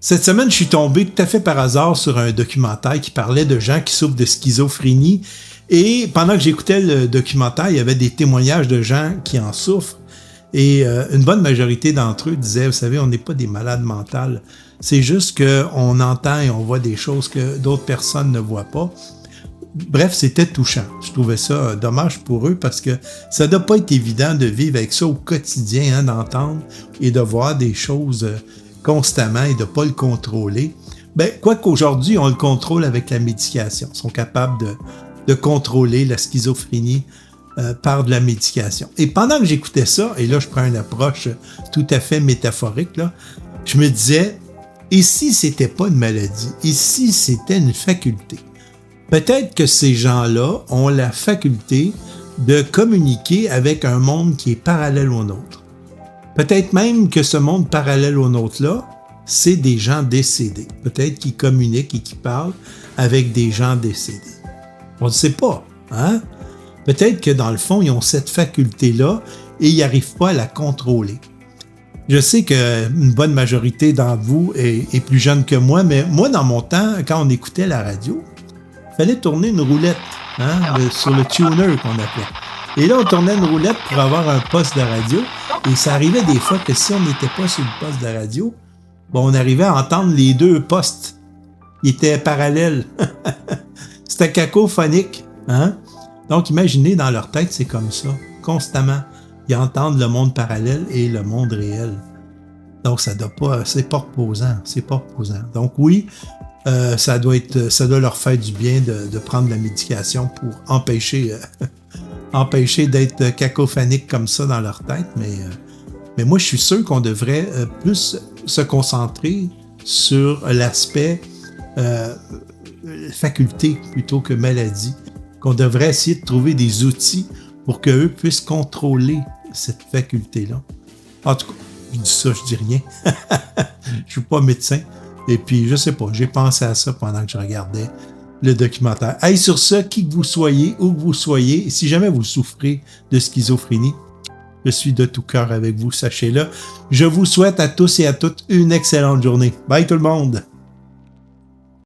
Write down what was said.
Cette semaine, je suis tombé tout à fait par hasard sur un documentaire qui parlait de gens qui souffrent de schizophrénie. Et pendant que j'écoutais le documentaire, il y avait des témoignages de gens qui en souffrent. Et une bonne majorité d'entre eux disaient, vous savez, on n'est pas des malades mentales. C'est juste qu'on entend et on voit des choses que d'autres personnes ne voient pas. Bref, c'était touchant. Je trouvais ça dommage pour eux parce que ça ne doit pas être évident de vivre avec ça au quotidien, d'entendre et de voir des choses constamment et de ne pas le contrôler. Quoi qu'aujourd'hui, on le contrôle avec la médication. Ils sont capables de contrôler la schizophrénie par de la médication. Et pendant que j'écoutais ça, et là, je prends une approche tout à fait métaphorique, là, je me disais, et si c'était pas une maladie? Et si c'était une faculté? Peut-être que ces gens-là ont la faculté de communiquer avec un monde qui est parallèle au nôtre. Peut-être même que ce monde parallèle au nôtre-là, c'est des gens décédés. Peut-être qu'ils communiquent et qu'ils parlent avec des gens décédés. On ne sait pas, hein? Peut-être que dans le fond, ils ont cette faculté-là et ils n'arrivent pas à la contrôler. Je sais qu'une bonne majorité d'entre vous est plus jeune que moi, mais moi, dans mon temps, quand on écoutait la radio, il fallait tourner une roulette sur le tuner qu'on appelait. Et là, on tournait une roulette pour avoir un poste de radio. Et ça arrivait des fois que si on n'était pas sur le poste de radio, on arrivait à entendre les deux postes. Ils étaient parallèles. C'était cacophonique. Hein? Donc, imaginez, dans leur tête, c'est comme ça. Constamment. Ils entendent le monde parallèle et le monde réel. Donc, c'est pas reposant. C'est pas reposant. Donc, oui, ça doit leur faire du bien de prendre la médication pour empêcher d'être cacophonique comme ça dans leur tête. Mais moi, je suis sûr qu'on devrait plus se concentrer sur l'aspect faculté plutôt que maladie. Qu'on devrait essayer de trouver des outils pour qu'eux puissent contrôler cette faculté-là. En tout cas, je dis ça, je dis rien. Je suis pas médecin. Et puis, je sais pas, j'ai pensé à ça pendant que je regardais le documentaire. Hey, sur ce, qui que vous soyez, où que vous soyez, si jamais vous souffrez de schizophrénie, je suis de tout cœur avec vous, sachez-le. Je vous souhaite à tous et à toutes une excellente journée. Bye tout le monde!